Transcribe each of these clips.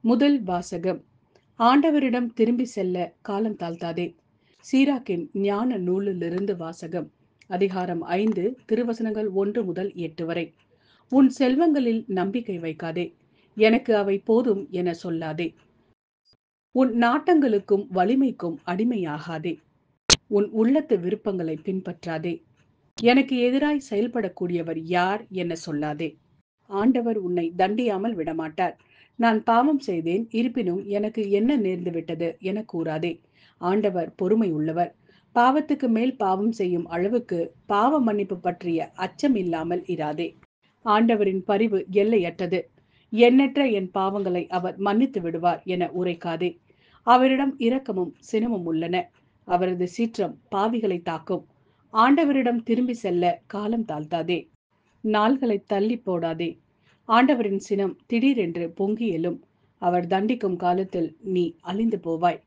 முதல் வாசகம். ஆண்டவரிடம் திரும்பி செல்ல காலம் தாழ்த்தாதே. சீராக்கின் ஞான நூலிலிருந்து வாசகம். அதிகாரம் 5 திருவசனங்கள் 1 முதல் 8 வரை. உன் செல்வங்களில் நம்பிக்கை வைக்காதே, எனக்கு அவை போதும் என சொல்லாதே. உன் நாட்டங்களுக்கும் வலிமைக்கும் அடிமையாகாதே. உன் உள்ளத்து விருப்பங்களை பின்பற்றாதே. எனக்கு எதிராய் செயல்படக்கூடியவர் யார் என சொல்லாதே. ஆண்டவர் உன்னை தண்டியாமல் விடமாட்டார். நான் பாவம் செய்தேன், இருப்பினும் எனக்கு என்ன நேர்ந்து விட்டது என கூறாதே. ஆண்டவர் பொறுமை உள்ளவர். பாவத்துக்கு மேல் பாவம் செய்யும் அளவுக்கு பாவ மன்னிப்பு பற்றிய அச்சம் இல்லாமல் இராதே. ஆண்டவரின் பரிவு எல்லையற்றது. எண்ணற்ற என் பாவங்களை அவர் மன்னித்து விடுவார் என உரைக்காதே. அவரிடம் இரக்கமும் சினமும் உள்ளன. அவரது சீற்றம் பாவிகளை தாக்கும். ஆண்டவரிடம் திரும்பி செல்ல காலம் தாழ்த்தாதே. நாள்களை தள்ளி போடாதே. ஆண்டவரின் சினம் திடீரென்று பொங்கி எழும். அவர் தண்டிக்கும் காலத்தில் நீ அழிந்து போவாய்.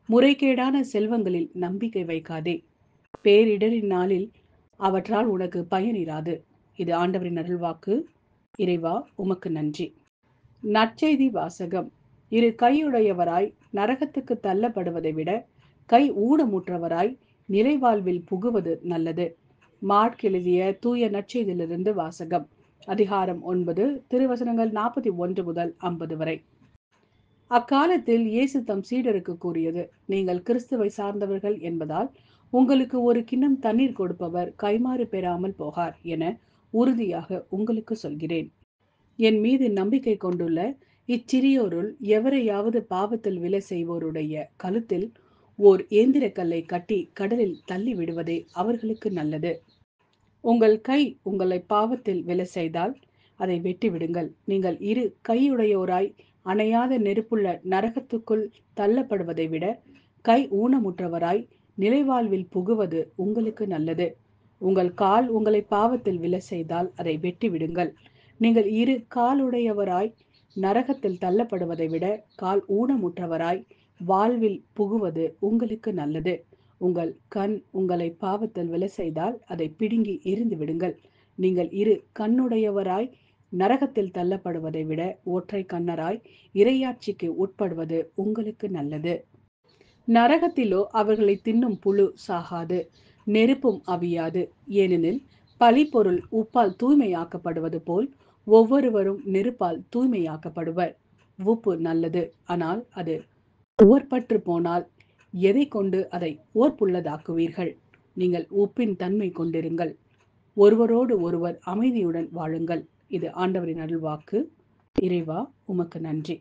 முறைகேடான செல்வங்களில் நம்பிக்கை வைக்காதே. பேரிடரின் நாளில் அவற்றால் உனக்கு பயனிராது. இது ஆண்டவரின் அருள்வாக்கு. இறைவா, உமக்கு நன்றி. நற்செய்தி வாசகம். இரு கையுடையவராய் நரகத்துக்கு தள்ளப்படுவதை விட கை ஊனமுற்றவராய் நிலைவாழ்வில் புகுவது நல்லது. மார்க் எழுதிய தூய நற்செய்தியிலிருந்து வாசகம். அதிகாரம் 9 திருவசனங்கள் 41 முதல் 50 வரை. அக்காலத்தில் இயேசு தம் சீடருக்கு கூறியது: நீங்கள் கிறிஸ்துவை சார்ந்தவர்கள் என்பதால் உங்களுக்கு ஒரு கிண்ணம் தண்ணீர் கொடுப்பவர் கைமாறு பெறாமல் போகார் என உறுதியாக உங்களுக்கு சொல்கிறேன். என் மீது நம்பிக்கை கொண்டுள்ள இச்சிறியோருள் எவரையாவது பாவத்தில் விழ செய்வோருடைய கழுத்தில் ஓர் ஏந்திரக்கல்லை கட்டி கடலில் தள்ளி விடுவதே அவர்களுக்கு நல்லது. உங்கள் கை உங்களை பாவத்தில் விழ செய்தால் அதை வெட்டி விடுங்கள். நீங்கள் இரு கையுடையோராய் அணையாத நெருப்புள்ள நரகத்துக்குள் தள்ளப்படுவதை விட கை ஊனமுற்றவராய் நிலைவாழ்வில் புகுவது உங்களுக்கு நல்லது. உங்கள் கால் உங்களை பாவத்தில் விழ செய்தால் அதை வெட்டி விடுங்கள். நீங்கள் இரு காலுடையவராய் நரகத்தில் தள்ளப்படுவதை விட கால் ஊனமுற்றவராய் வாழ்வில் புகுவது உங்களுக்கு நல்லது. உங்கள் கண் உங்களை பாவத்தில் விழ செய்தால் அதை பிடுங்கி எறிந்து விடுங்கள். நீங்கள் இரு கண்ணுடையவராய் நரகத்தில் தள்ளப்படுவதை விட ஒற்றை கண்ணராய் இறையாட்சிக்கு உட்படுவது உங்களுக்கு நல்லது. நரகத்திலோ அவர்களை தின்னும் புழு சாகாது, நெருப்பும் அவியாது. ஏனெனில் பழிப்பொருள் உப்பால் தூய்மையாக்கப்படுவது போல் ஒவ்வொருவரும் நெருப்பால் தூய்மையாக்கப்படுவர். உப்பு நல்லது, ஆனால் அது உவர்பற்று போனால் எதை கொண்டு அதை உவர்ப்புள்ளதாக்குவீர்கள்? நீங்கள் உப்பின் தன்மை கொண்டிருங்கள். ஒருவரோடு ஒருவர் அமைதியுடன் வாழுங்கள். இது ஆண்டவரின் அருள்வாக்கு. இறைவா, உமக்கு நன்றி.